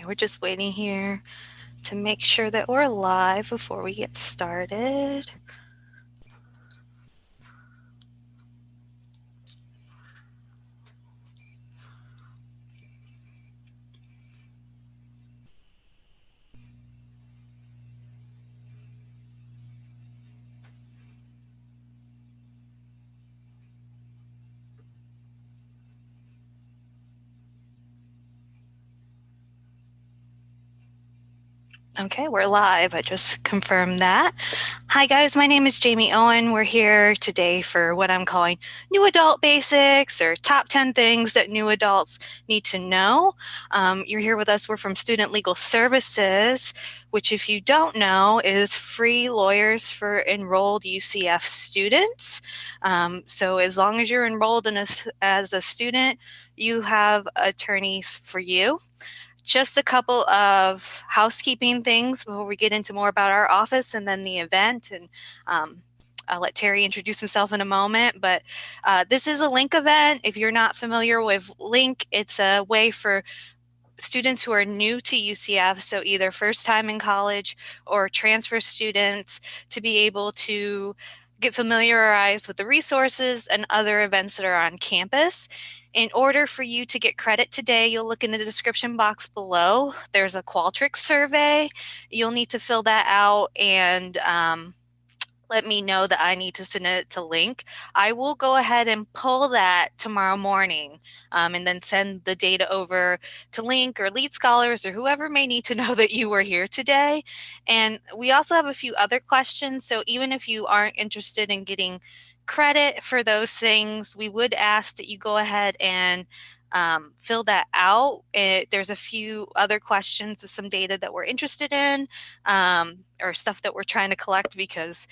Okay, we're just waiting here to make sure that we're live before we get started. Okay, we're live. I just confirmed that. Hi guys, my name is Jamie Owen. We're here today for what I'm calling New Adult Basics, or top 10 things that new adults need to know. You're here with us. We're from Student Legal Services, which, if you don't know, is free lawyers for enrolled UCF students. So as long as you're enrolled as a student, you have attorneys for you. Just a couple of housekeeping things before we get into more about our office and then the event. And I'll let Terry introduce himself in a moment. But this is a link event. If you're not familiar with link, it's a way for students who are new to UCF, so either first time in college or transfer students, to be able to get familiarized with the resources and other events that are on campus. In order for you to get credit today, you'll look in the description box below. There's a Qualtrics survey. You'll need to fill that out and let me know that I need to send it to Link. I will go ahead and pull that tomorrow morning and then send the data over to Link or Lead Scholars or whoever may need to know that you were here today. And we also have a few other questions. So even if you aren't interested in getting credit for those things, we would ask that you go ahead and fill that out. There's a few other questions of some data that we're interested in or stuff that we're trying to collect because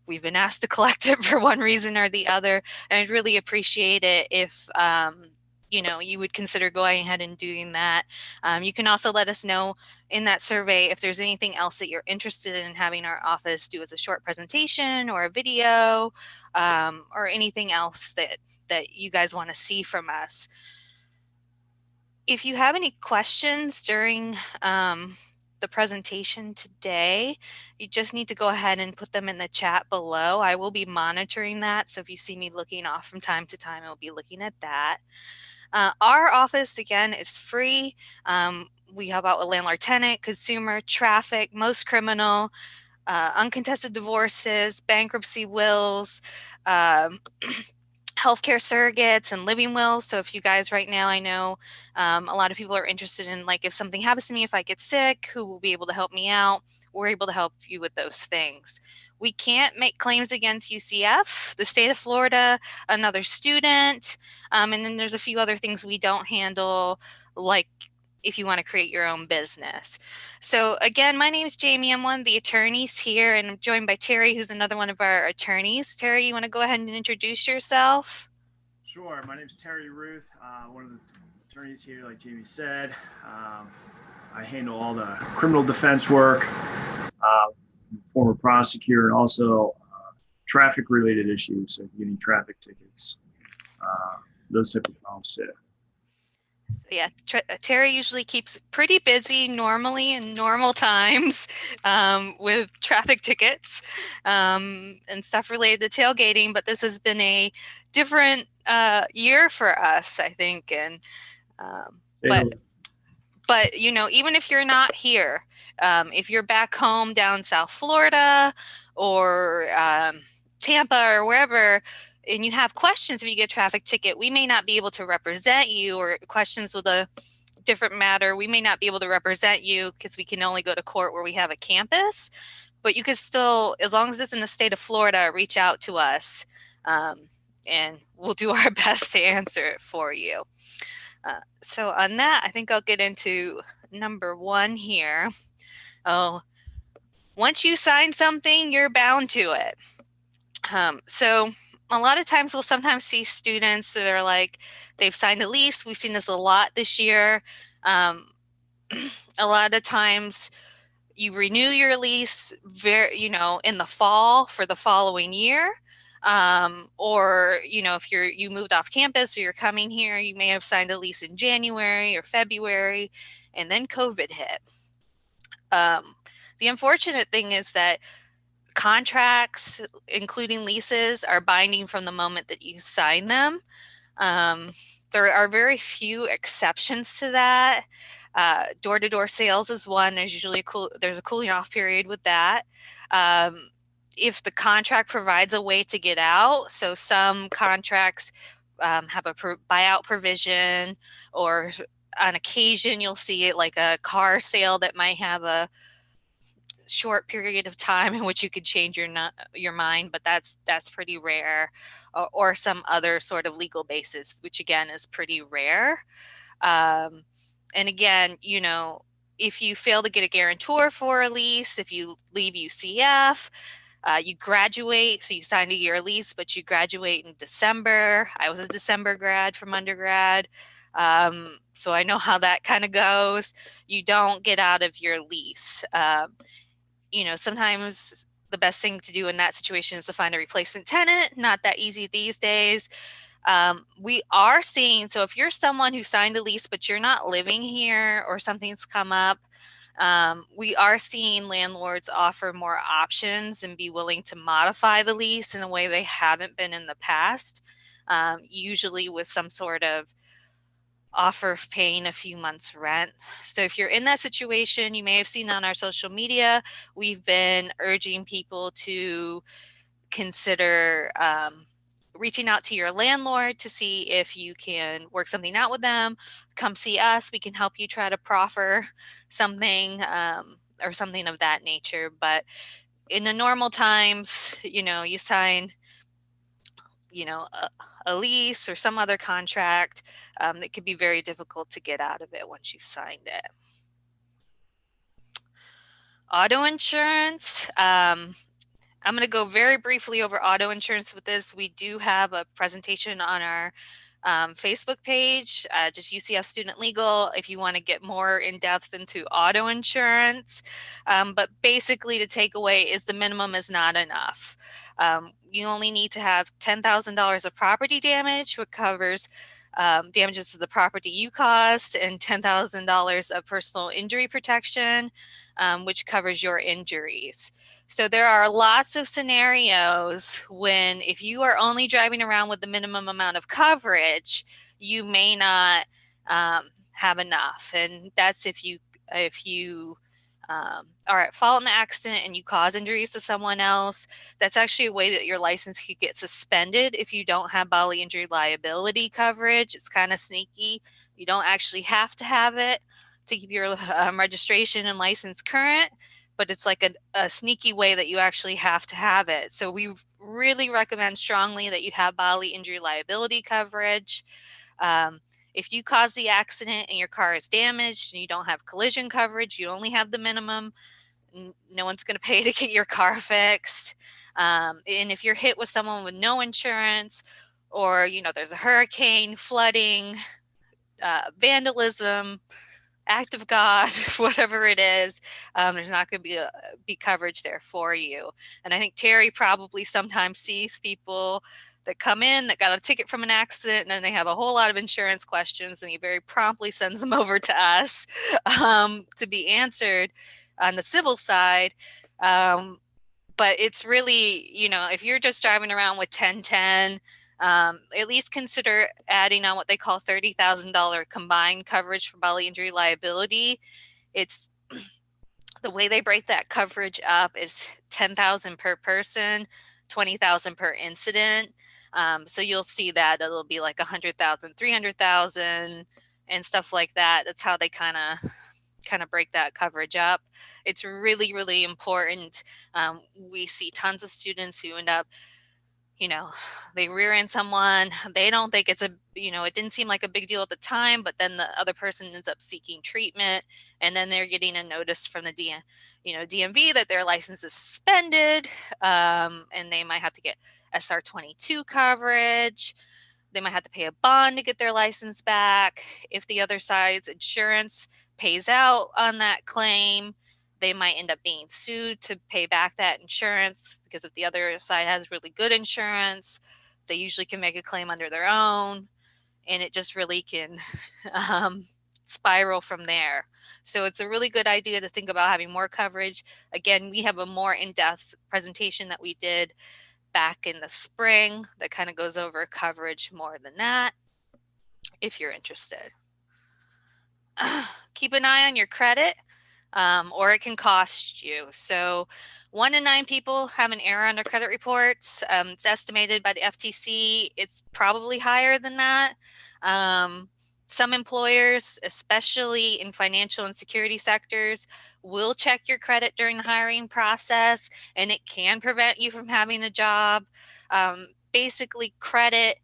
we've been asked to collect it for one reason or the other. And I'd really appreciate it if you would consider going ahead and doing that. You can also let us know in that survey if there's anything else that you're interested in having our office do as a short presentation or a video or anything else that you guys want to see from us. If you have any questions during the presentation today, you just need to go ahead and put them in the chat below. I will be monitoring that, so if you see me looking off from time to time, I'll be looking at that. Our office, again, is free. We help out with landlord-tenant, consumer, traffic, most criminal, uncontested divorces, bankruptcy wills, healthcare surrogates and living wills. So if you guys right now, I know a lot of people are interested in, like, if something happens to me, if I get sick, who will be able to help me out? We're able to help you with those things. We can't make claims against UCF, the state of Florida, another student, and then there's a few other things we don't handle, like if you want to create your own business. So again, my name is Jamie. I'm one of the attorneys here, and I'm joined by Terry, who's another one of our attorneys. Terry, you want to go ahead and introduce yourself? Sure. My name is Terry Ruth, one of the attorneys here, like Jamie said. I handle all the criminal defense work, former prosecutor, and also traffic-related issues, so getting traffic tickets, those type of problems too. Yeah, Terry usually keeps pretty busy normally in normal times with traffic tickets and stuff related to tailgating, but this has been a different year for us, I think. And but even if you're not here, if you're back home down South Florida or Tampa or wherever, and you have questions, if you get a traffic ticket, we may not be able to represent you, or questions with a different matter, we may not be able to represent you because we can only go to court where we have a campus. But you can still, as long as it's in the state of Florida, reach out to us and we'll do our best to answer it for you. So on that, I think I'll get into number one here. Once you sign something, you're bound to it. So a lot of times we'll sometimes see students that are like, they've signed a lease. We've seen this a lot this year. A lot of times you renew your lease in the fall for the following year. Or, if you moved off campus or you're coming here, you may have signed a lease in January or February, and then COVID hit. Um, the unfortunate thing is that contracts, including leases, are binding from the moment that you sign them. Um, there are very few exceptions to that. Door-to-door sales is one. There's a cooling off period with that. Um, if the contract provides a way to get out, so some contracts have a buyout provision, or on occasion you'll see it like a car sale that might have a short period of time in which you could change your mind, but that's pretty rare, or some other sort of legal basis, which again is pretty rare. Um, and again, if you fail to get a guarantor for a lease, if you leave UCF, you graduate, so you signed a year lease, but you graduate in December. I was a December grad from undergrad. So I know how that kind of goes. You don't get out of your lease. Sometimes the best thing to do in that situation is to find a replacement tenant. Not that easy these days. We are seeing, so if you're someone who signed a lease but you're not living here or something's come up, we are seeing landlords offer more options and be willing to modify the lease in a way they haven't been in the past, usually with some sort of offer of paying a few months rent. So if you're in that situation, you may have seen on our social media, we've been urging people to consider reaching out to your landlord to see if you can work something out with them. Come see us. We can help you try to proffer something, or something of that nature. But in the normal times, you sign, a lease or some other contract. It could be very difficult to get out of it once you've signed it. Auto insurance. I'm going to go very briefly over auto insurance with this. We do have a presentation on our Facebook page, just UCF Student Legal, if you want to get more in depth into auto insurance. But basically, the takeaway is the minimum is not enough. You only need to have $10,000 of property damage, which covers damages to the property you caused, and $10,000 of personal injury protection, which covers your injuries. So there are lots of scenarios when, if you are only driving around with the minimum amount of coverage, you may not have enough. And that's if you are at fault in the accident and you cause injuries to someone else. That's actually a way that your license could get suspended if you don't have bodily injury liability coverage. It's kind of sneaky. You don't actually have to have it to keep your registration and license current, but it's like a sneaky way that you actually have to have it. So we really recommend strongly that you have bodily injury liability coverage. If you cause the accident and your car is damaged and you don't have collision coverage, you only have the minimum, no one's going to pay to get your car fixed. And if you're hit with someone with no insurance, or there's a hurricane, flooding, vandalism, act of God, whatever it is, there's not going to be coverage there for you. And I think Terry probably sometimes sees people that come in that got a ticket from an accident, and then they have a whole lot of insurance questions, and he very promptly sends them over to us to be answered on the civil side. But it's really, if you're just driving around with 1010, at least consider adding on what they call $30,000 combined coverage for bodily injury liability. It's the way they break that coverage up is $10,000 per person, $20,000 per incident. So you'll see that it'll be like $100,000, $300,000, and stuff like that. That's how they kind of break that coverage up. It's really, really important. We see tons of students who end up, they rear end someone. They don't think it didn't seem like a big deal at the time, but then the other person ends up seeking treatment, and then they're getting a notice from the DMV that their license is suspended, and they might have to get SR22 coverage. They might have to pay a bond to get their license back. If the other side's insurance pays out on that claim, they might end up being sued to pay back that insurance, because if the other side has really good insurance, they usually can make a claim under their own, and it just really can um, spiral from there. So it's a really good idea to think about having more coverage. Again, we have a more in-depth presentation that we did back in the spring that kind of goes over coverage more than that, if you're interested. Keep an eye on your credit, or it can cost you. So 1 in 9 people have an error on their credit reports. It's estimated by the FTC. It's probably higher than that. Some employers, especially in financial and security sectors, will check your credit during the hiring process, and it can prevent you from having a job. Basically, credit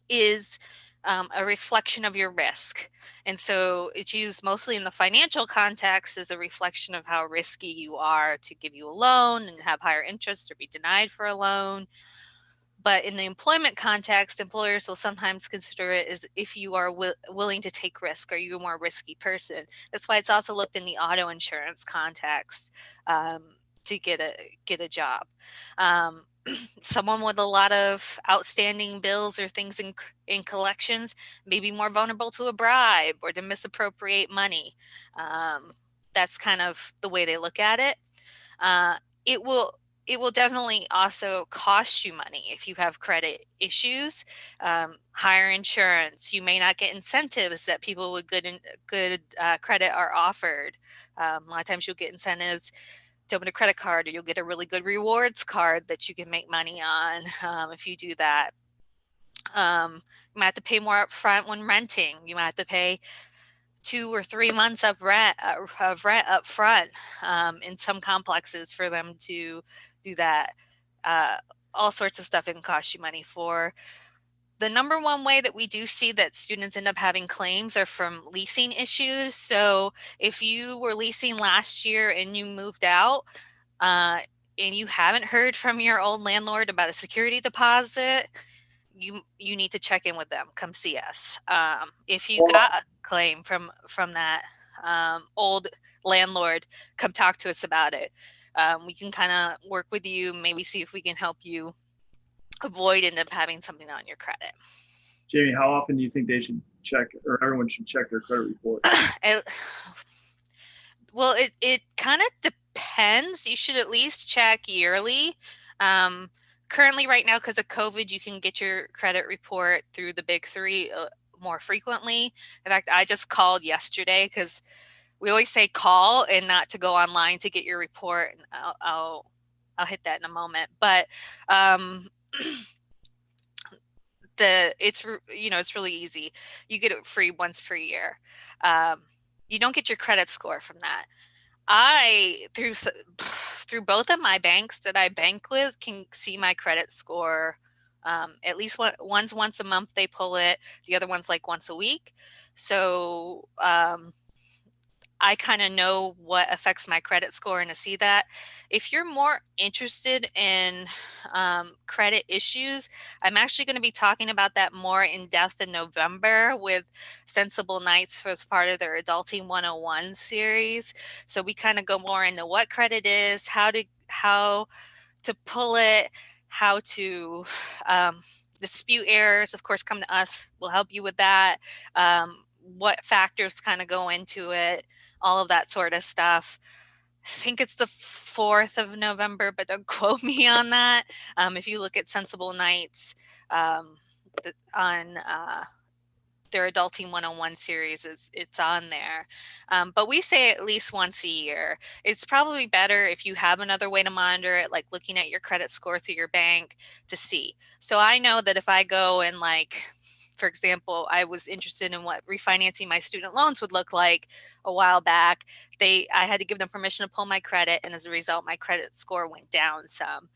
is a reflection of your risk. And so it's used mostly in the financial context as a reflection of how risky you are to give you a loan and have higher interest or be denied for a loan. But in the employment context, employers will sometimes consider it as if you are willing to take risk, or you're a more risky person. That's why it's also looked in the auto insurance context to get a job. Someone with a lot of outstanding bills or things in collections may be more vulnerable to a bribe or to misappropriate money. That's kind of the way they look at it. Uh, it will it will definitely also cost you money if you have credit issues. Higher insurance, you may not get incentives that people with good credit are offered. A lot of times you'll get incentives to open a credit card, or you'll get a really good rewards card that you can make money on if you do that. You might have to pay more up front when renting. You might have to pay 2 or 3 months of rent up front in some complexes for them to do that. Uh, all sorts of stuff it can cost you money for. The number one way that we do see that students end up having claims are from leasing issues. So if you were leasing last year and you moved out, uh, and you haven't heard from your old landlord about a security deposit, you need to check in with them. Come see us. If you got a claim from that old landlord, come talk to us about it. We can kind of work with you, maybe see if we can help you avoid end up having something on your credit. Jamie, how often do you think they should check, or everyone should check their credit report? Well, it kind of depends. You should at least check yearly. Currently, right now, because of COVID, you can get your credit report through the big three more frequently. In fact, I just called yesterday because we always say call and not to go online to get your report. And I'll hit that in a moment. But it's really easy. You get it free once per year. You don't get your credit score from that. I through both of my banks that I bank with can see my credit score. At least one's once a month they pull it. The other one's like once a week. So I kind of know what affects my credit score and to see that. If you're more interested in credit issues, I'm actually going to be talking about that more in depth in November with Sensible Nights as part of their Adulting 101 series. So we kind of go more into what credit is, how to pull it, how to dispute errors. Of course, come to us. We'll help you with that. What factors kind of go into it, all of that sort of stuff. I think it's the 4th of November, but don't quote me on that. If you look at Sensible Nights on their Adulting 101 series, it's on there. But we say at least once a year. It's probably better if you have another way to monitor it, like looking at your credit score through your bank to see. So I know that if I go and for example, I was interested in what refinancing my student loans would look like a while back. I had to give them permission to pull my credit, and as a result, my credit score went down some.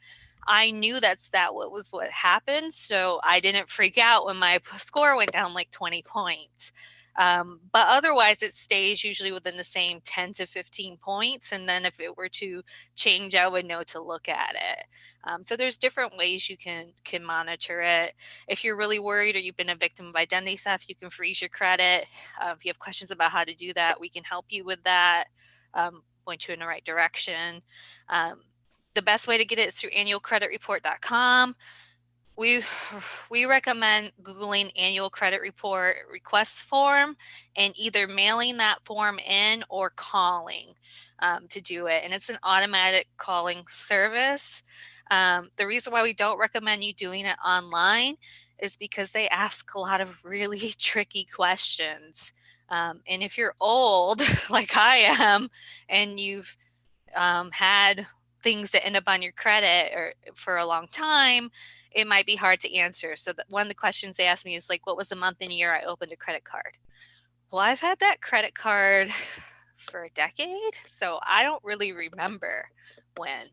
I knew what happened, so I didn't freak out when my score went down like 20 points. But otherwise, it stays usually within the same 10 to 15 points. And then if it were to change, I would know to look at it. So there's different ways you can monitor it. If you're really worried or you've been a victim of identity theft, you can freeze your credit. If you have questions about how to do that, we can help you with that. point you in the right direction. The best way to get it is through annualcreditreport.com. We we recommend Googling annual credit report request form and either mailing that form in or calling to do it. And it's an automatic calling service. The reason why we don't recommend you doing it online is because they ask a lot of really tricky questions. And if you're old, like I am, and you've had things that end up on your credit or for a long time, it might be hard to answer. So one of the questions they asked me is like, what was the month and year I opened a credit card? Well, I've had that credit card for a decade, so I don't really remember when.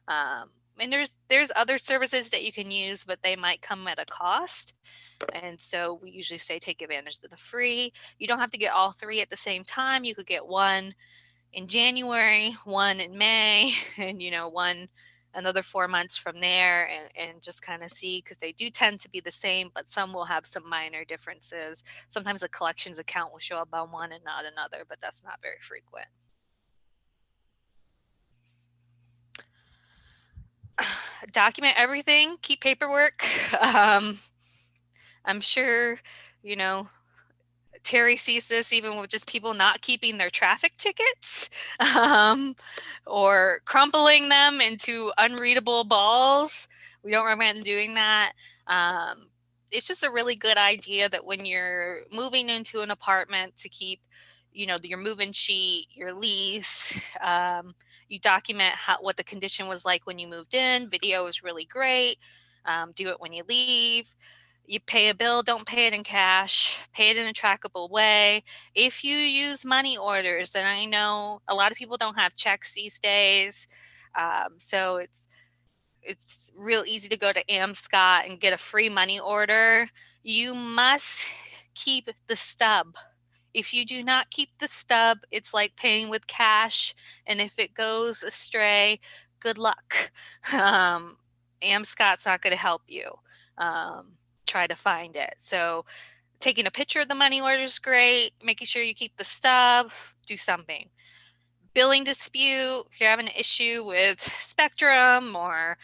And there's other services that you can use, but they might come at a cost. And so we usually say take advantage of the free. You don't have to get all three at the same time. You could get one in January, one in May, and one another 4 months from there, and just kind of see, because they do tend to be the same, but some will have some minor differences. Sometimes a collections account will show up on one and not another, but that's not very frequent. Document everything, keep paperwork. I'm sure, you know, Terry sees this even with just people not keeping their traffic tickets or crumpling them into unreadable balls. We don't recommend doing that. It's just a really good idea that when you're moving into an apartment to keep, your move-in sheet, your lease, you document what the condition was like when you moved in. Video is really great. Do it when you leave. You pay a bill, don't pay it in cash, pay it in a trackable way. If you use money orders, and I know a lot of people don't have checks these days, so it's real easy to go to Amscot and get a free money order. You must keep the stub. If you do not keep the stub, it's like paying with cash, and if it goes astray, good luck. Amscot's not going to help you. Try to find it. So taking a picture of the money order is great. Making sure you keep the stub, do something. Billing dispute, if you're having an issue with Spectrum or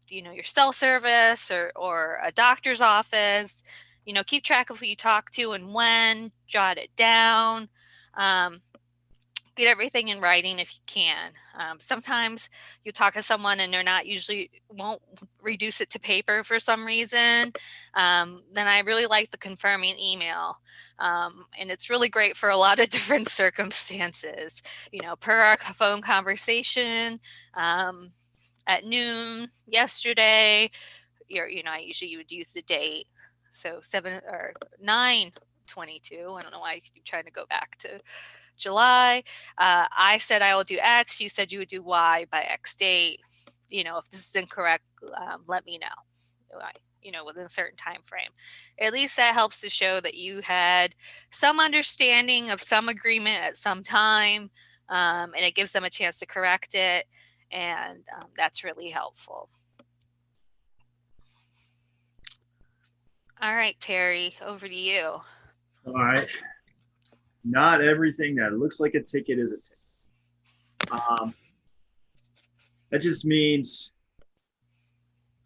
your cell service or a doctor's office, keep track of who you talk to and when, jot it down. Get everything in writing if you can. Sometimes you talk to someone and they're not usually won't reduce it to paper for some reason. Then I really like the confirming email. And it's really great for a lot of different circumstances. Per our phone conversation at noon yesterday, I usually would use the date. So 7 or 9/22. I don't know why I keep trying to go back to July. I said I will do X. You said you would do Y by X date. If this is incorrect, let me know. Within a certain time frame. At least that helps to show that you had some understanding of some agreement at some time, and it gives them a chance to correct it, and that's really helpful. All right, Terry, over to you. All right. Not everything that looks like a ticket is a ticket. That just means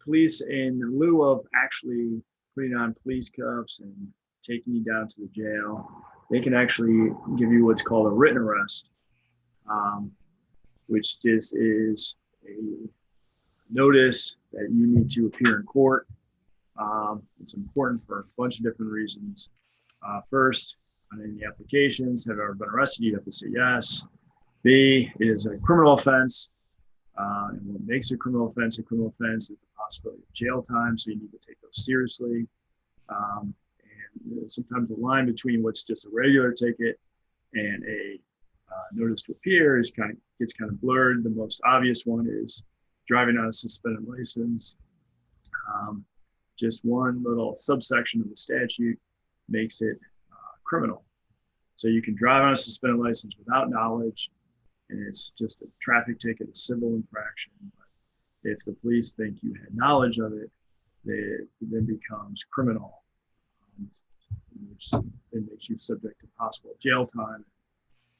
police, in lieu of actually putting on police cuffs and taking you down to the jail, they can actually give you what's called a written arrest, which just is a notice that you need to appear in court. It's important for a bunch of different reasons. First, on any applications, have you ever been arrested? You have to say yes. B, it is a criminal offense. And what makes a criminal offense is the possibility of jail time, so you need to take those seriously. And sometimes the line between what's just a regular ticket and a notice to appear gets kind of blurred. The most obvious one is driving on a suspended license. Just one little subsection of the statute makes it criminal. So you can drive on a suspended license without knowledge, and it's just a traffic ticket, a civil infraction. But if the police think you had knowledge of it, it then becomes criminal, which then makes you subject to possible jail time,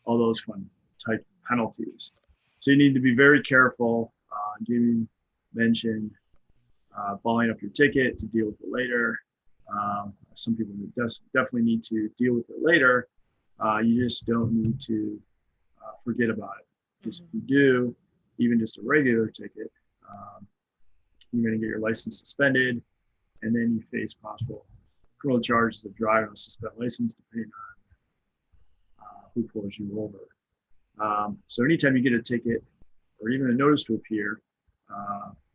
all those fun type penalties. So you need to be very careful. Jamie mentioned following up your ticket to deal with it later. Some people definitely need to deal with it later. You just don't need to forget about it. Because if you do, even just a regular ticket, you're going to get your license suspended, and then you face possible criminal charges of driving on a suspended license, depending on who pulls you over. So anytime you get a ticket or even a notice to appear,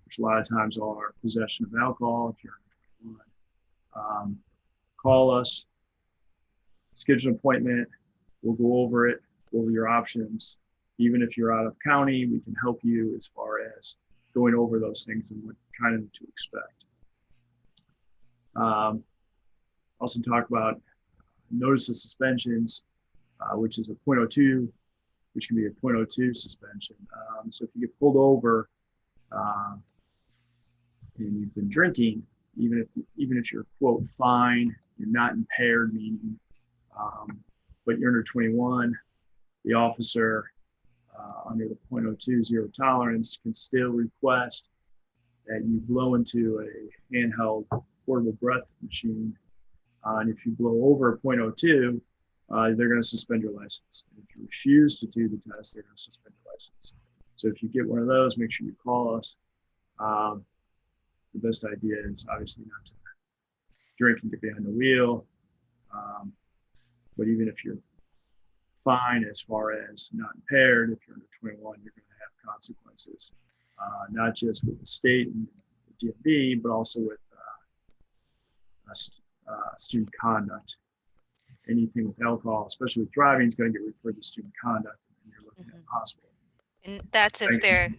which a lot of times are possession of alcohol, if you're under 21, call us, schedule an appointment. We'll go over it, go over your options. Even if you're out of county, we can help you as far as going over those things and what kind of to expect. Also talk about notice of suspensions, which is a .02, which can be a .02 suspension. So if you get pulled over and you've been drinking, even if you're quote fine, you're not impaired, meaning, but you're under 21, the officer under the .02 zero tolerance can still request that you blow into a handheld portable breath machine. And if you blow over a .02, they're going to suspend your license. And if you refuse to do the test, they're going to suspend your license. So if you get one of those, make sure you call us. The best idea is obviously not to drink and get behind the wheel. But even if you're fine as far as not impaired, if you're under 21, you're going to have consequences, not just with the state and the DMV, but also with student conduct. Anything with alcohol, especially with driving, is going to get referred to student conduct, and you're looking at hospital. And that's if they're,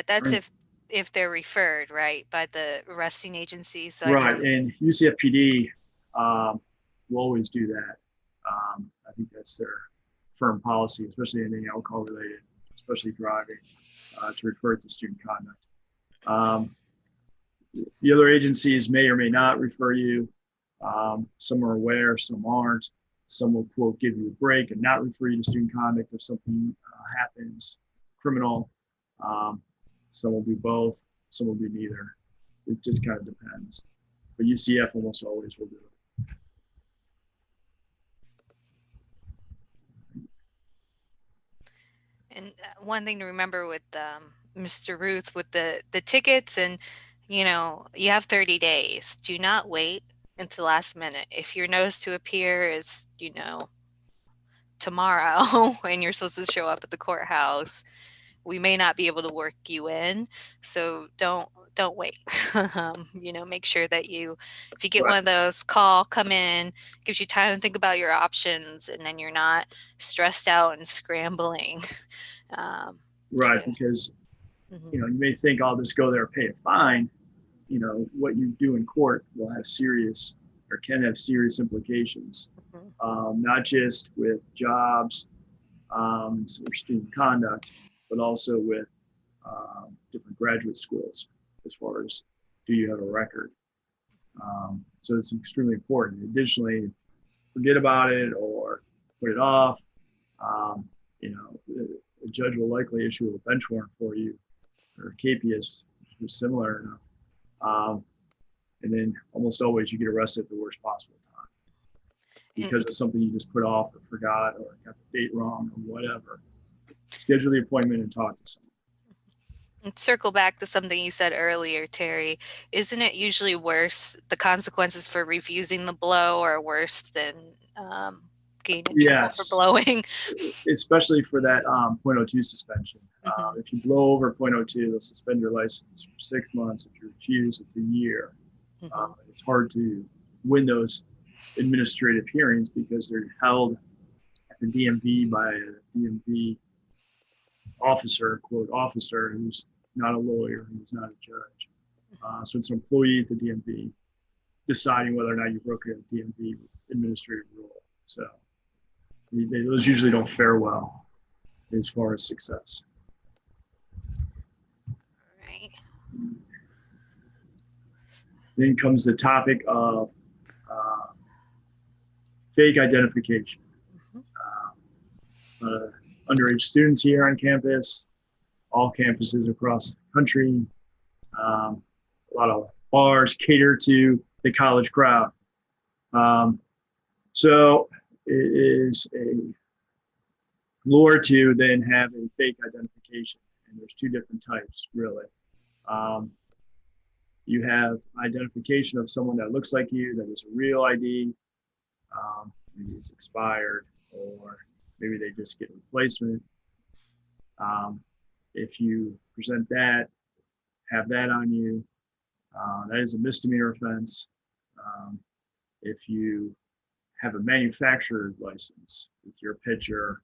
that's if they're referred, right, by the arresting agency. So right, and UCF PD will always do that. I think that's their firm policy, especially anything alcohol related, especially driving, to refer to student conduct. The other agencies may or may not refer you. Some are aware, some aren't. Some will, quote, give you a break and not refer you to student conduct if something happens criminal. Some will do both. Some will do neither. It just kind of depends. But UCF almost always will do it. And one thing to remember with Mr. Ruth, with the tickets, and you have 30 days. Do not wait until last minute. If your notice to appear is tomorrow and you're supposed to show up at the courthouse, we may not be able to work you in. So don't wait. Make sure that if you get one of those, come in, gives you time to think about your options, and then you're not stressed out and scrambling. Because you may think I'll just go there and pay a fine. What you do in court will have serious or can have serious implications, not just with jobs or student conduct, but also with different graduate schools as far as do you have a record. So it's extremely important. Additionally, forget about it or put it off. The judge will likely issue a bench warrant for you, or capias, which is similar enough. And then almost always you get arrested at the worst possible time because of something you just put off or forgot or got the date wrong or whatever. Schedule the appointment and talk to someone. And circle back to something you said earlier, Terry. Isn't it usually worse, the consequences for refusing the blow are worse than getting in trouble for blowing? Especially for that .02 suspension. If you blow over .02, they'll suspend your license for 6 months. If you refuse, it's a year. It's hard to win those administrative hearings because they're held at the DMV by a DMV officer, quote, officer, who's not a lawyer, who's not a judge. So it's an employee at the DMV deciding whether or not you broke a DMV administrative rule. So those usually don't fare well as far as success. Right. Then comes the topic of fake identification. underage students here on campus, all campuses across the country. A lot of bars cater to the college crowd. So it is a lure to then have a fake identification. And there's two different types, really. You have identification of someone that looks like you, that is a real ID. Maybe it's expired, or maybe they just get a replacement. If you present that, have that on you, that is a misdemeanor offense. If you have a manufacturer's license with your picture,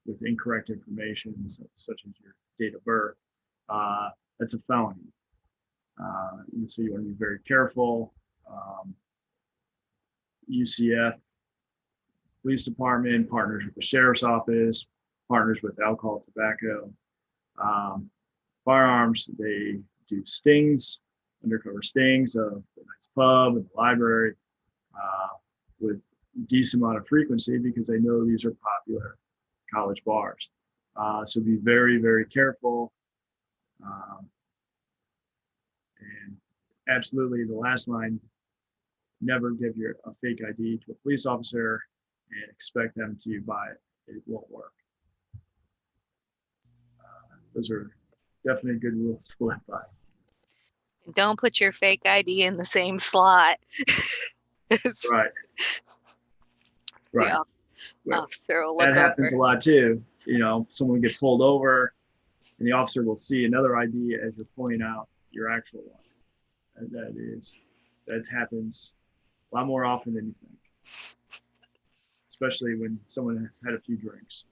with incorrect information, such as your date of birth, that's a felony. So you want to be very careful. UCF Police Department partners with the Sheriff's Office, partners with alcohol, tobacco, firearms. They do stings, undercover stings of the night's pub and the library, with decent amount of frequency because they know these are popular college bars. So be very, very careful. And absolutely, the last line, never give a fake ID to a police officer and expect them to buy it. It won't work. Those are definitely good rules to live by. Don't put your fake ID in the same slot. Right. The officer will look that happens over. a lot too. Someone will get pulled over and the officer will see another ID as you're pointing out your actual one. And that happens a lot more often than you think, especially when someone has had a few drinks.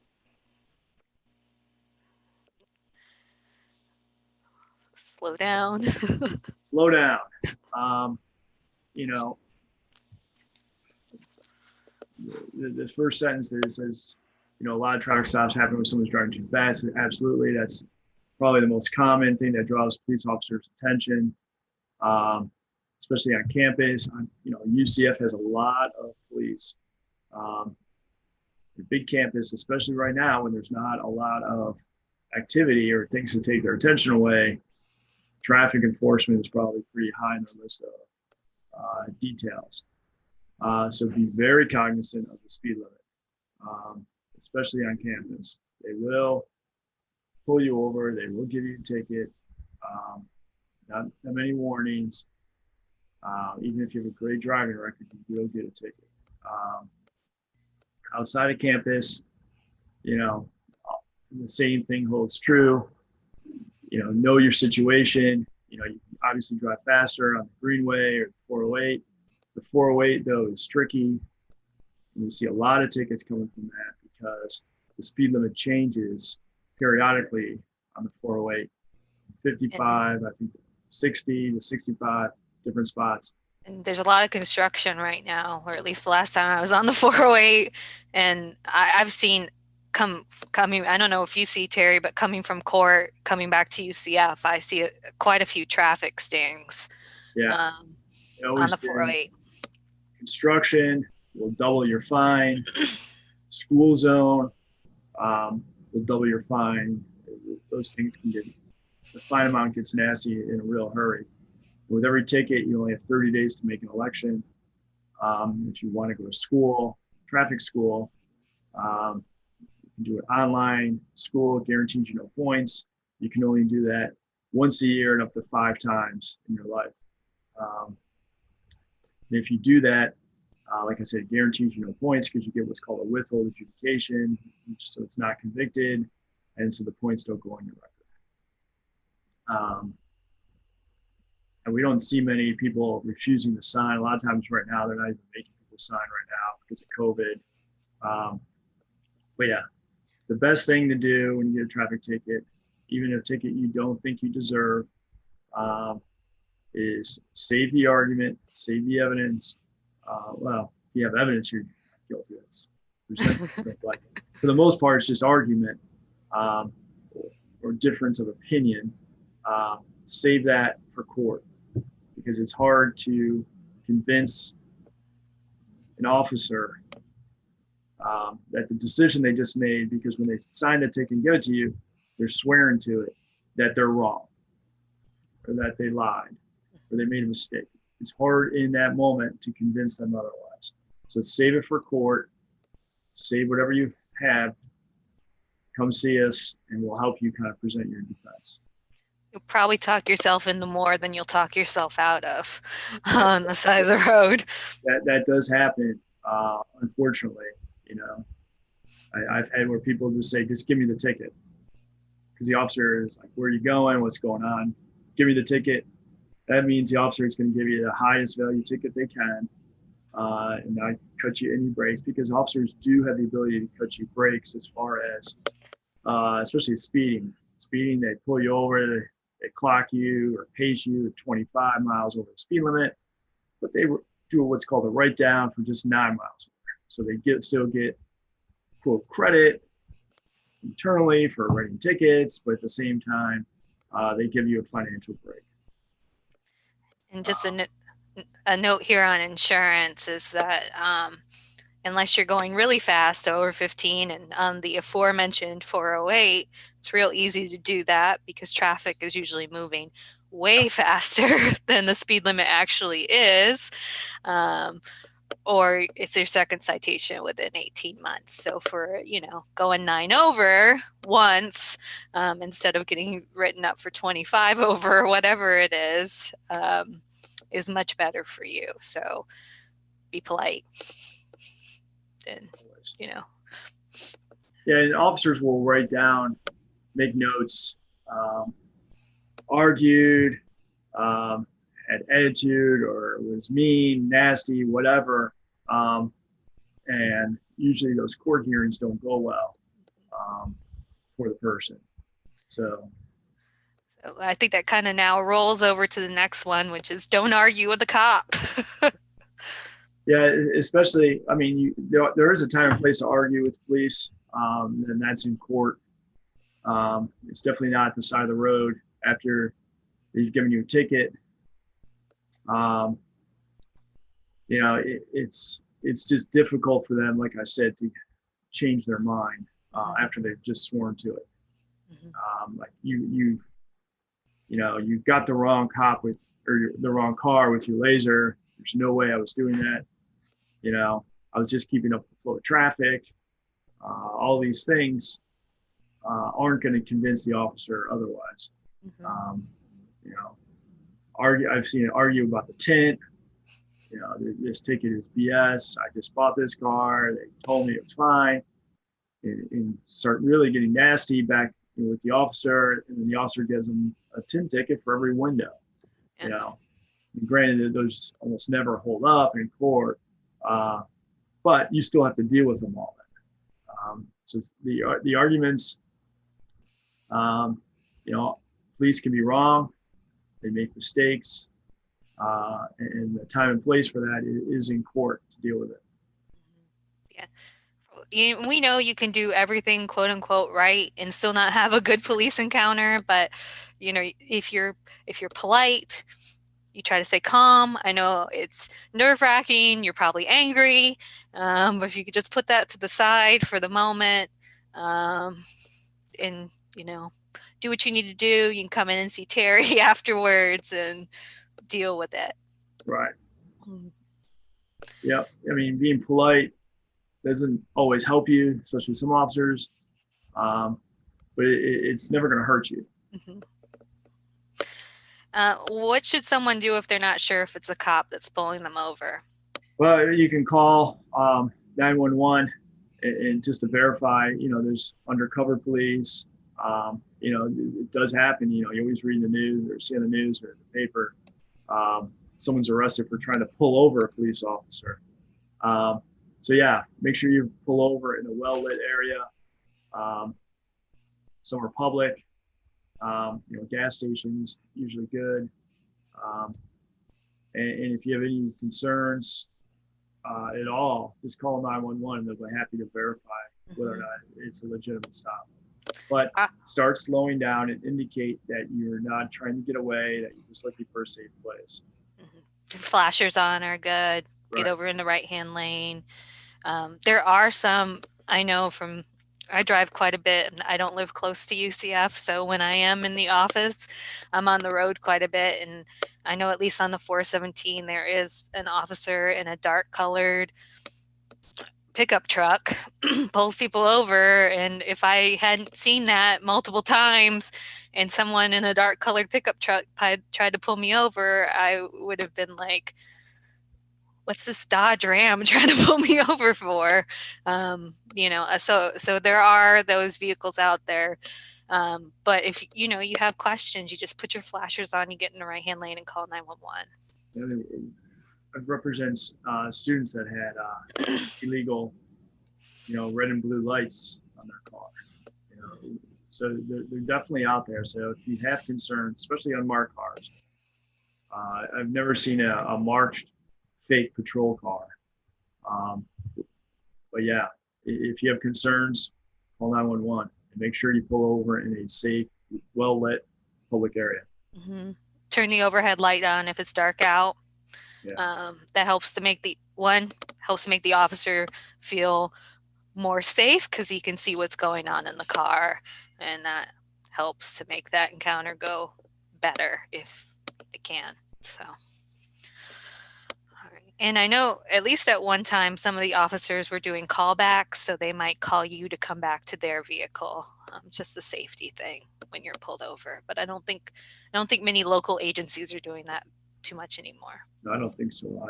Slow down. Slow down. The first sentence says, a lot of traffic stops happen when someone's driving too fast. And absolutely, that's probably the most common thing that draws police officers' attention, especially on campus. UCF has a lot of police. The big campus, especially right now when there's not a lot of activity or things to take their attention away, traffic enforcement is probably pretty high on the list of details. So be very cognizant of the speed limit, especially on campus. They will pull you over. They will give you a ticket. Not that many warnings. Even if you have a great driving record, you will get a ticket. Outside of campus, the same thing holds true. Know your situation. You obviously drive faster on the Greenway or the 408. The 408, though, is tricky. And we see a lot of tickets coming from that because the speed limit changes periodically on the 408. 55, I think 60 to 65, different spots. And there's a lot of construction right now, or at least the last time I was on the 408, and I've seen coming, I don't know if you see, Terry, but coming from court, coming back to UCF, I see quite a few traffic stings. Yeah. On the 408. Construction will double your fine. School zone will double your fine. Those things the fine amount gets nasty in a real hurry. With every ticket, you only have 30 days to make an election. If you want to go to school, traffic school, you can do it online. School guarantees you no points. You can only do that once a year and up to 5 times in your life. And if you do that, like I said, it guarantees you no points because you get what's called a withhold adjudication, so it's not convicted, and so the points don't go on your record. And we don't see many people refusing to sign. A lot of times right now, they're not even making people sign right now because of COVID. But yeah, the best thing to do when you get a traffic ticket, even a ticket you don't think you deserve, is save the argument, save the evidence. Well, if you have evidence you're guilty, that's for the most part, it's just argument or difference of opinion. Save that for court because it's hard to convince an officer that the decision they just made, because when they sign the ticket and give it to you, they're swearing to it that they're wrong or that they lied or they made a mistake. It's hard in that moment to convince them otherwise. So save it for court, save whatever you have, come see us, and we'll help you kind of present your defense. You'll probably talk yourself into more than you'll talk yourself out of That, on the side of the road. that does happen, unfortunately. You know, I've had where people just say, just give me the ticket. Because the officer is like, where are you going? What's going on? Give me the ticket. That means the officer is going to give you the highest value ticket they can, and not cut you any breaks, because officers do have the ability to cut you breaks as far as, especially speeding. Speeding, they pull you over, they clock you or pace you at 25 miles over the speed limit, but they do what's called a write down for just 9 miles. So they still get quote credit internally for writing tickets, but at the same time, they give you a financial break. And just a note here on insurance is that unless you're going really fast over 15 and on the aforementioned 408, it's real easy to do that because traffic is usually moving way faster than the speed limit actually is. Or it's your second citation within 18 months. So for, going 9 over once, instead of getting written up for 25 over or whatever it is much better for you. So be polite. And, Yeah, and officers will write down, make notes, argued, had attitude, or was mean, nasty, whatever. And usually those court hearings don't go well for the person. So I think that kind of now rolls over to the next one, which is don't argue with the cop. yeah, especially, I mean, there is a time and place to argue with police, and that's in court. It's definitely not at the side of the road after they've given you a ticket. It's just difficult for them, like I said, to change their mind after they've just sworn to it. Like you got the wrong cop or the wrong car with your laser. There's no way I was doing that. I was just keeping up the flow of traffic. All these things aren't going to convince the officer otherwise. I've seen it argue about the tint. This ticket is BS. I just bought this car. They told me it was fine, and start really getting nasty back with the officer, and then the officer gives them a tint ticket for every window. And granted, those almost never hold up in court, but you still have to deal with them all. So the arguments, police can be wrong. They make mistakes, and the time and place for that is in court to deal with it. Yeah. We know you can do everything quote unquote right and still not have a good police encounter, but if you're polite, you try to stay calm. I know it's nerve-wracking, you're probably angry, but if you could just put that to the side for the moment, and do what you need to do, you can come in and see Terry afterwards and deal with it. Right. Yeah, I mean, being polite doesn't always help you, especially some officers, but it's never going to hurt you. What should someone do if they're not sure if it's a cop that's pulling them over? Well, you can call 911 and just to verify, there's undercover police. It does happen. You always read the news or see on the news or the paper. Someone's arrested for trying to pull over a police officer. So yeah, make sure you pull over in a well-lit area, somewhere public. Gas stations usually good. And if you have any concerns at all, just call 911. They'll be happy to verify whether or not it's a legitimate stop. But start slowing down and indicate that you're not trying to get away, that you're just looking for a safe place. Flashers on are good. Right. Get over in the right-hand lane. There are some, I know from, I drive quite a bit and I don't live close to UCF. So when I am in the office, I'm on the road quite a bit. And I know at least on the 417, there is an officer in a dark colored pickup truck pulls people over. And if I hadn't seen that multiple times and someone in a dark colored pickup truck had tried to pull me over, I would have been like, what's this Dodge Ram trying to pull me over for? So there are those vehicles out there. But if you have questions, you just put your flashers on, you get in the right hand lane and call 911. It represents students that had illegal, red and blue lights on their car. So they're definitely out there. So if you have concerns, especially on marked cars, I've never seen a marked fake patrol car. But yeah, if you have concerns, call 911 and make sure you pull over in a safe, well lit public area. Mm-hmm. Turn the overhead light on if it's dark out. Yeah. That helps to make the officer feel more safe because he can see what's going on in the car, and that helps to make that encounter go better if it can. So. And I know at least at one time, some of the officers were doing callbacks, so they might call you to come back to their vehicle. Just a safety thing when you're pulled over. But I don't think many local agencies are doing that too much anymore. No, I don't think so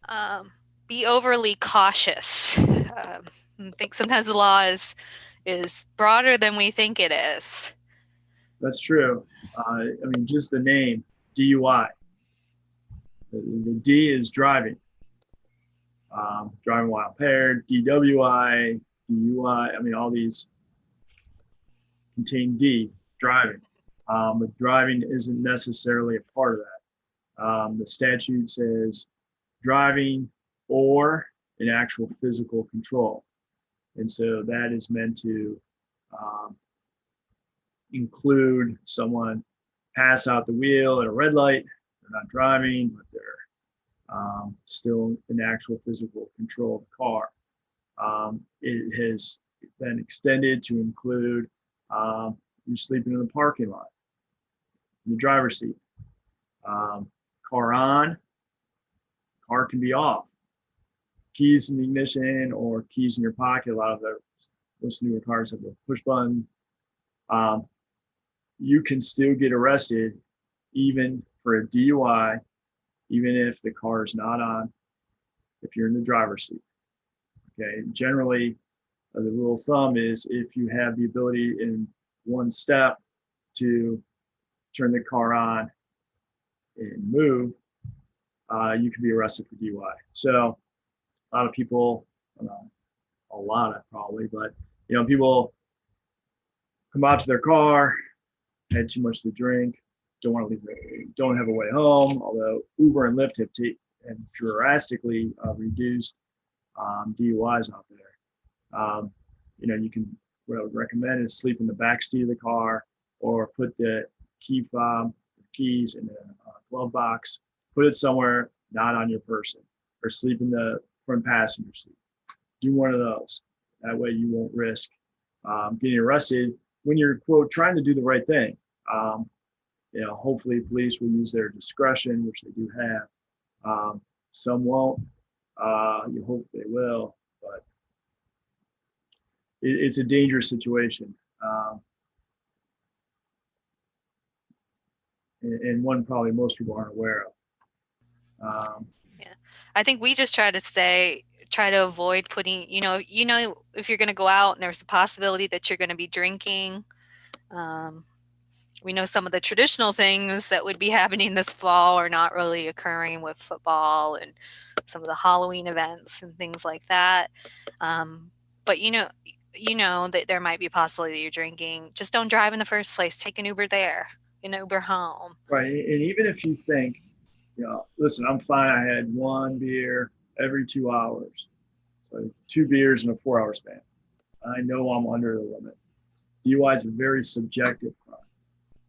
either. Be overly cautious. I think sometimes the law is broader than we think it is. That's true. Just the name DUI. The D is driving. Driving while impaired, DWI, DUI. All these contain D, driving. But driving isn't necessarily a part of that. The statute says driving or an actual physical control. And so that is meant to include someone passed out the wheel at a red light. They're not driving, but they're still in actual physical control of the car. It has been extended to include you're sleeping in the parking lot, in the driver's seat. Car on, car can be off. Keys in the ignition or keys in your pocket. A lot of most newer cars have a push button. You can still get arrested even for a DUI, even if the car is not on, if you're in the driver's seat. Okay. Generally, the rule of thumb is if you have the ability in one step to turn the car on and move, you can be arrested for DUI. So a lot of people, a lot of probably, but people come out to their car, had too much to drink, don't want to leave, don't have a way home. Although Uber and Lyft have drastically reduced DUIs out there. You can, what I would recommend is sleep in the back seat of the car or put the key fob, keys in a glove box, put it somewhere not on your person, or sleep in the front passenger seat. Do one of those. That way you won't risk getting arrested when you're, quote, trying to do the right thing. Hopefully police will use their discretion, which they do have. Some won't. You hope they will, but it's a dangerous situation. And one probably most people aren't aware of. Yeah, I think we just try to avoid putting, if you're going to go out and there's a possibility that you're going to be drinking. We know some of the traditional things that would be happening this fall are not really occurring with football and some of the Halloween events and things like that. But that there might be a possibility that you're drinking. Just don't drive in the first place. Take an Uber there, an Uber home. Right. And even if you think, listen, I'm fine. I had one beer every 2 hours. So 2 beers in a 4-hour span. I know I'm under the limit. DUI is a very subjective crime,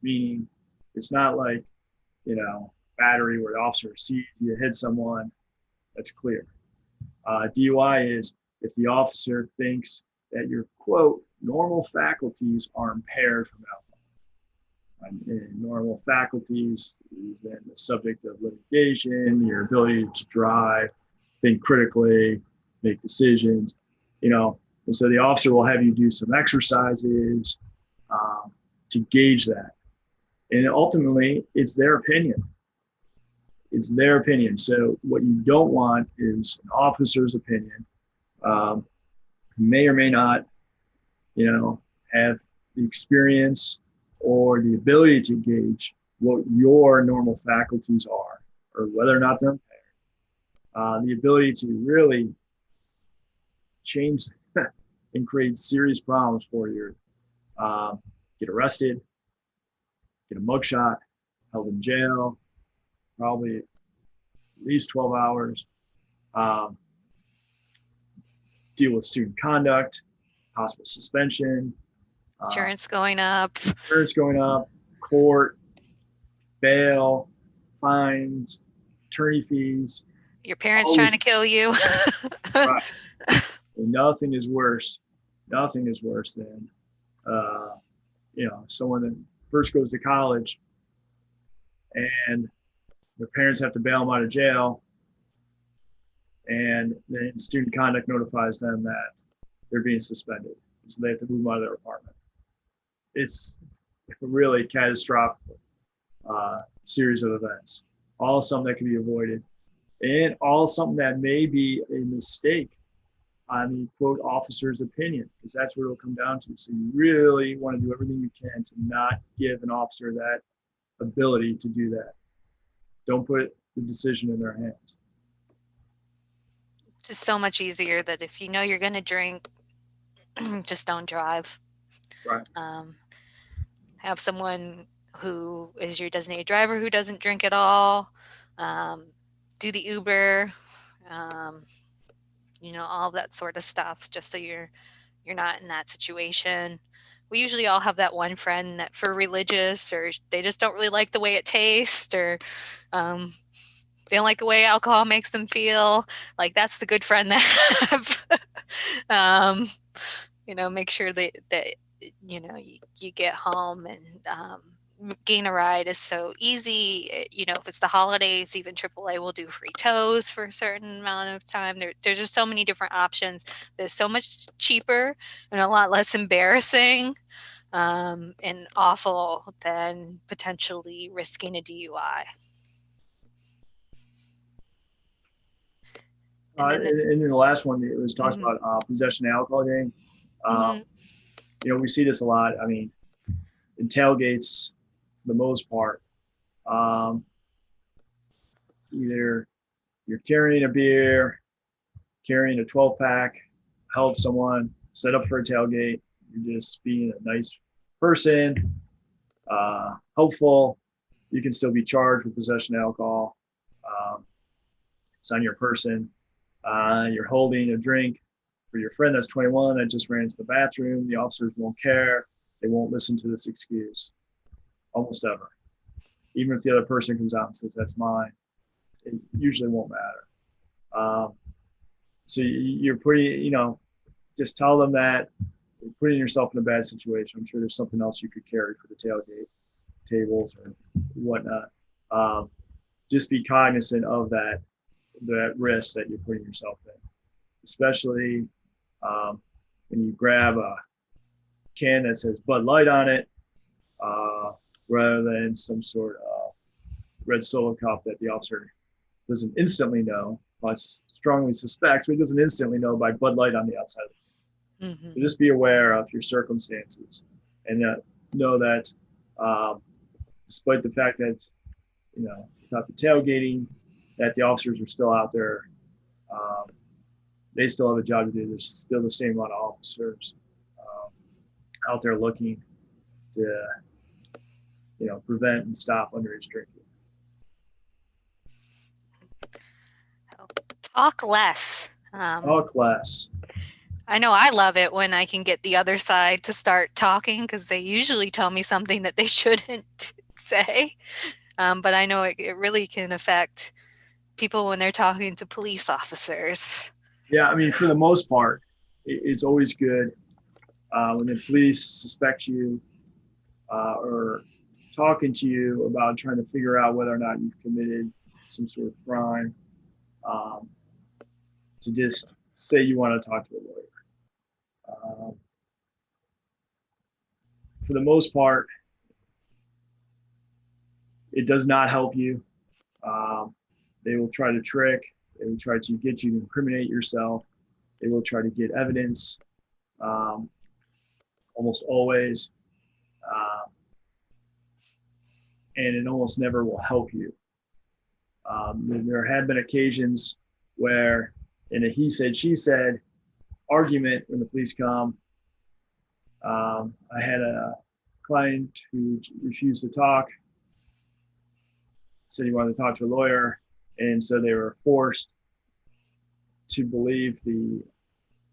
meaning it's not like, battery where the officer sees you hit someone That's clear. DUI is if the officer thinks that your quote normal faculties are impaired from alcohol. And normal faculties is then the subject of litigation, your ability to drive, think critically, make decisions, and so the officer will have you do some exercises to gauge that. And ultimately, it's their opinion. It's their opinion. So what you don't want is an officer's opinion, who may or may not, have the experience or the ability to gauge what your normal faculties are or whether or not they're impaired. The ability to really change and create serious problems for you. Get arrested, get a mugshot, held in jail, probably at least 12 hours, deal with student conduct, possible suspension, Insurance going up. Court, bail, fines, attorney fees. Your parents trying to kill you. Right. And nothing is worse than, someone that first goes to college and their parents have to bail them out of jail, and then student conduct notifies them that they're being suspended. So they have to move them out of their apartment. It's a really catastrophic series of events, all something that can be avoided, and all something that may be a mistake on the quote officer's opinion, because that's what it'll come down to. So you really want to do everything you can to not give an officer that ability to do that. Don't put the decision in their hands. Just so much easier that if you know you're going to drink, just don't drive. Right. Have someone who is your designated driver who doesn't drink at all. Do the Uber. All that sort of stuff, just so you're not in that situation. We usually all have that one friend that for religious, or they just don't really like the way it tastes, or they don't like the way alcohol makes them feel. Like, that's the good friend that have. Make sure that you get home and gain a ride is so easy. If it's the holidays, even AAA will do free tows for a certain amount of time. There's just so many different options. There's so much cheaper and a lot less embarrassing and awful than potentially risking a DUI. And then the last one, it was talks about possession of alcohol. We see this a lot. I mean, in tailgates, for the most part, either you're carrying a beer, carrying a 12-pack, help someone set up for a tailgate. You're just being a nice person, hopeful. You can still be charged with possession of alcohol. It's on your person. You're holding a drink for your friend that's 21 that just ran to the bathroom. The officers won't care. They won't listen to this excuse, almost ever. Even if the other person comes out and says, that's mine, it usually won't matter. So you're putting, just tell them that you're putting yourself in a bad situation. I'm sure there's something else you could carry for the tailgate, tables or whatnot. Just be cognizant of that risk that you're putting yourself in, especially when you grab a can that says Bud Light on it, rather than some sort of red Solo cup that the officer doesn't instantly know, but strongly suspects, but he doesn't instantly know by Bud Light on the outside. Mm-hmm. So just be aware of your circumstances and know that despite the fact that, without the tailgating, that the officers are still out there. They still have a job to do. There's still the same amount of officers out there looking to, prevent and stop underage drinking. Talk less. Talk less. I know I love it when I can get the other side to start talking, because they usually tell me something that they shouldn't say. But I know it really can affect people when they're talking to police officers? Yeah, I mean, for the most part, it's always good when the police suspect you or talking to you about trying to figure out whether or not you've committed some sort of crime, um, to just say you want to talk to a lawyer. For the most part, it does not help you. Um, they will try to trick. They will try to get you to incriminate yourself. They will try to get evidence, um, almost always, uh, and it almost never will help you. There have been occasions where, in a he said, she said argument, when the police come, I had a client who refused to talk, said he wanted to talk to a lawyer, and so they were forced to believe the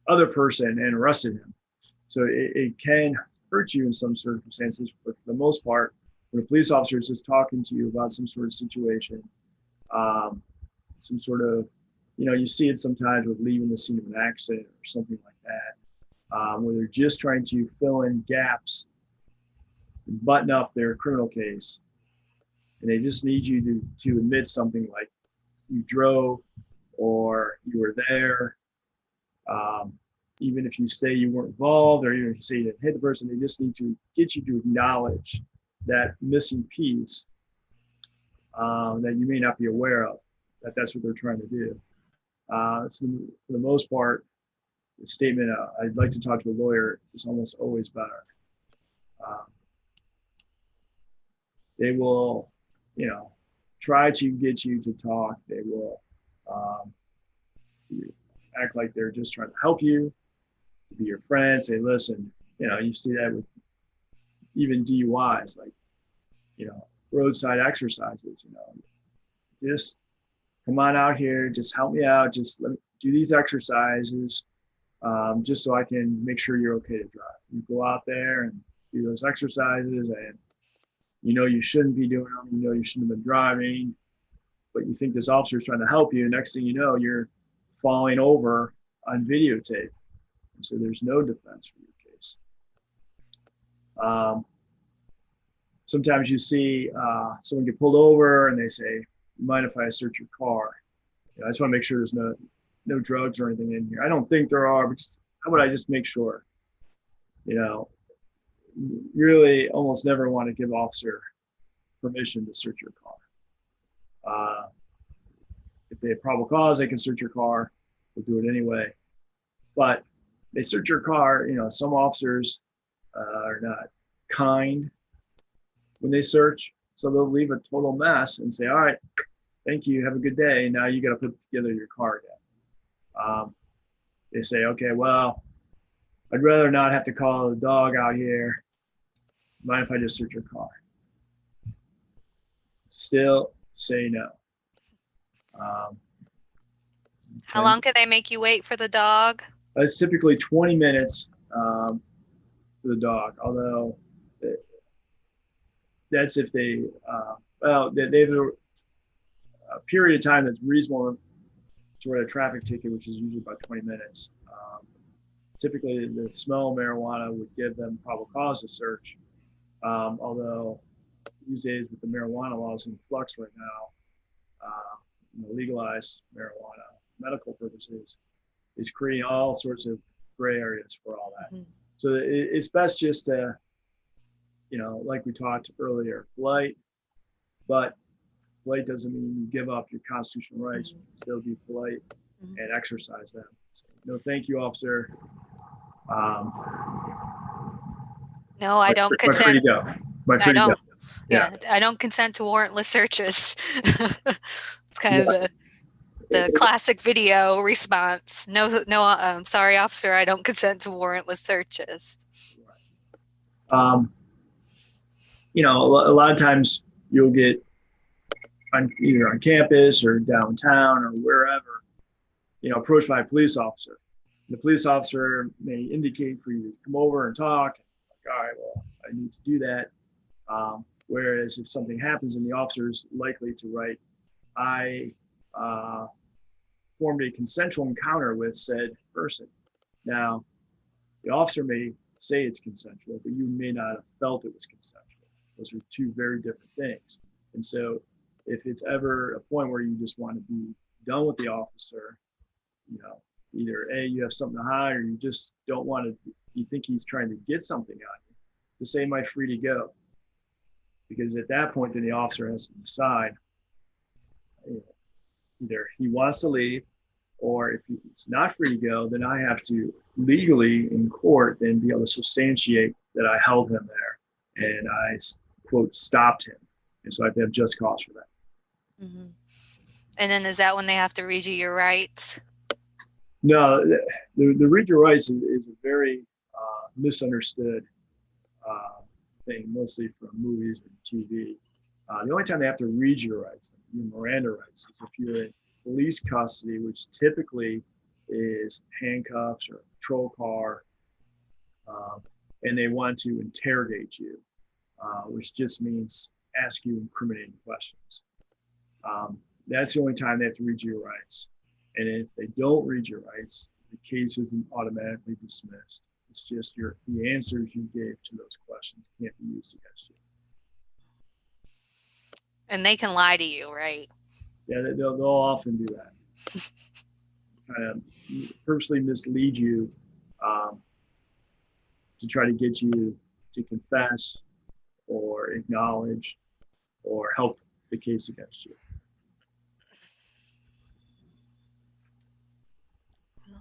other person and arrested him. So it can hurt you in some circumstances, but for the most part, when a police officer is just talking to you about some sort of situation, some sort of, you see it sometimes with leaving the scene of an accident or something like that, where they're just trying to fill in gaps, button up their criminal case, and they just need you to admit something like you drove or you were there. Even if you say you weren't involved, or even if you say you didn't hit the person, they just need to get you to acknowledge that missing piece, that you may not be aware of, that's what they're trying to do. So for the most part, the statement, I'd like to talk to a lawyer, is almost always better. They will, try to get you to talk. They will act like they're just trying to help you, to be your friend, say, listen, you see that with even DUIs, like, roadside exercises, just come on out here, just help me out, just let me do these exercises, just so I can make sure you're okay to drive. You go out there and do those exercises, and you shouldn't be doing them, you shouldn't have been driving, but you think this officer is trying to help you. Next thing you know, you're falling over on videotape. And so there's no defense for your case. Sometimes you see someone get pulled over and they say, mind if I search your car? I just want to make sure there's no drugs or anything in here. I don't think there are, but how about I just make sure? You really almost never want to give officer permission to search your car. If they have probable cause, they can search your car. They'll do it anyway. But they search your car. Some officers are not kind when they search, so they'll leave a total mess and say, all right, thank you, have a good day. Now you got to put together your car again. They say, okay, well, I'd rather not have to call the dog out here. Mind if I just search your car? Still say no. How long can they make you wait for the dog? It's typically 20 minutes for the dog, although that's if they have a period of time that's reasonable to write a traffic ticket, which is usually about 20 minutes. Typically, the smell of marijuana would give them probable cause to search, although these days with the marijuana laws in flux right now, legalized marijuana, medical purposes, is creating all sorts of gray areas for all that. Mm-hmm. So it's best just to, like we talked earlier, polite, but polite doesn't mean you give up your constitutional rights. Mm-hmm. Still be polite, mm-hmm, and exercise them. So, no, thank you, officer. No, I don't consent. Free to go. Free to go. Yeah, I don't consent to warrantless searches. It's kind of the classic video response. No, sorry, officer, I don't consent to warrantless searches. A lot of times you'll get either on campus or downtown or wherever, approached by a police officer. The police officer may indicate for you to come over and talk. Like, all right, well, I need to do that. Whereas if something happens and the officer is likely to write, I uh, formed a consensual encounter with said person. Now, the officer may say it's consensual, but you may not have felt it was consensual. Those are two very different things. And so, if it's ever a point where you just want to be done with the officer, you know, either A, you have something to hide, or you just don't want to, you think he's trying to get something on you, to say, am I free to go? Because at that point, then the officer has to decide, you know, either he wants to leave, or if he's not free to go, then I have to legally in court then be able to substantiate that I held him there and I, quote, stopped him. And so I have to have just cause for that. Mm-hmm. And then is that when they have to read you your rights? No, the read your rights is a very misunderstood thing, mostly from movies and TV. The only time they have to read your rights, your Miranda rights, is if you're in police custody, which typically is handcuffs or a patrol car, and they want to interrogate you, which just means ask you incriminating questions. That's the only time they have to read your rights. And if they don't read your rights, the case isn't automatically dismissed. It's just the answers you gave to those questions can't be used against you. And they can lie to you, right? Yeah, they'll often do that. Kind of purposely mislead you to try to get you to confess or acknowledge or help the case against you.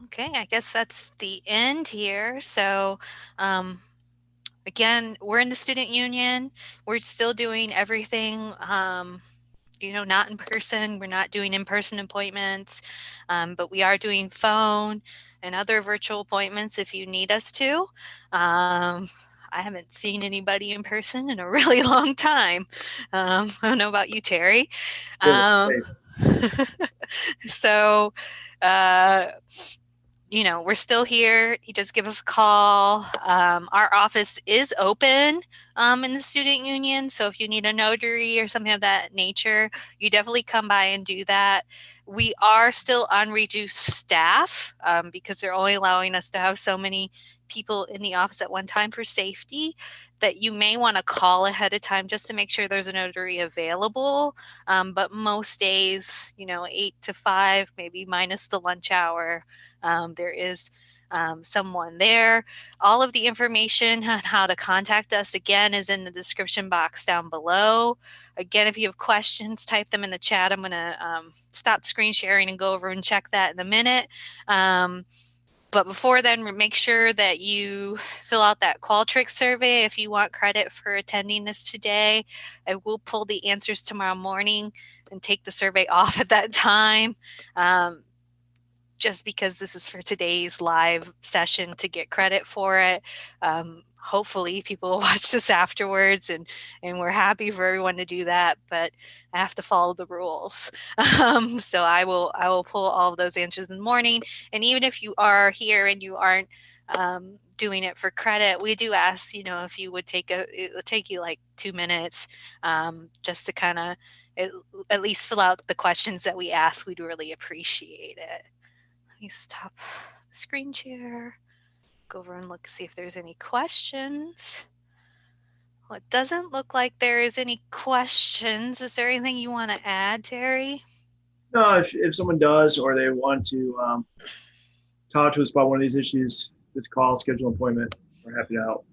Okay, I guess that's the end here. So, again, we're in the student union. We're still doing everything, not in person. We're not doing in-person appointments, but we are doing phone and other virtual appointments if you need us to. I haven't seen anybody in person in a really long time. I don't know about you, Terry. Yeah, So, uh, we're still here. You just give us a call. Our office is open in the student union. So if you need a notary or something of that nature, you definitely come by and do that. We are still on reduced staff because they're only allowing us to have so many people in the office at one time for safety, that you may want to call ahead of time just to make sure there's a notary available. But most days, 8 to 5, maybe minus the lunch hour, there is someone there. All of the information on how to contact us, again, is in the description box down below. Again, if you have questions, type them in the chat. I'm going to stop screen sharing and go over and check that in a minute. But before then, make sure that you fill out that Qualtrics survey if you want credit for attending this today. I will pull the answers tomorrow morning and take the survey off at that time. Just because this is for today's live session to get credit for it. Hopefully people will watch this afterwards and we're happy for everyone to do that, but I have to follow the rules. So I will pull all of those answers in the morning. And even if you are here and you aren't doing it for credit, we do ask, if you would it'll take you like 2 minutes just to kind of at least fill out the questions that we ask. We'd really appreciate it. Let me stop the screen share, go over and look, see if there's any questions. Well, it doesn't look like there is any questions. Is there anything you want to add, Terry? No, if someone does or they want to talk to us about one of these issues, just call, schedule an appointment. We're happy to help.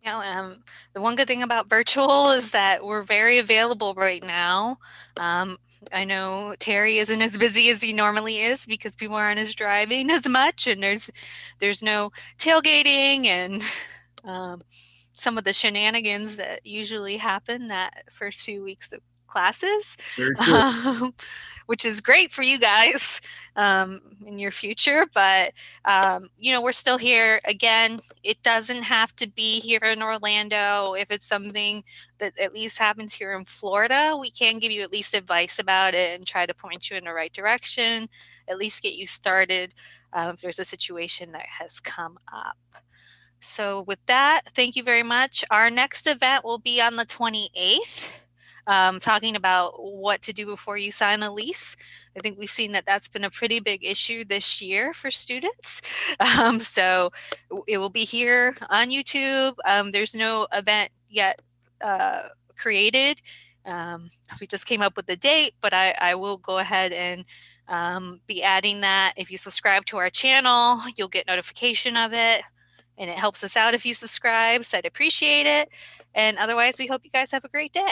The one good thing about virtual is that we're very available right now. I know Terry isn't as busy as he normally is because people aren't as driving as much, and there's no tailgating and some of the shenanigans that usually happen that first few weeks of classes. Very true. Which is great for you guys in your future. But, we're still here. Again, it doesn't have to be here in Orlando. If it's something that at least happens here in Florida, we can give you at least advice about it and try to point you in the right direction, at least get you started if there's a situation that has come up. So with that, thank you very much. Our next event will be on the 28th. talking about what to do before you sign a lease. I think we've seen that that's been a pretty big issue this year for students. So it will be here on YouTube. There's no event yet created. So we just came up with the date, but I will go ahead and be adding that. If you subscribe to our channel, you'll get notification of it. And it helps us out if you subscribe, so I'd appreciate it. And otherwise, we hope you guys have a great day.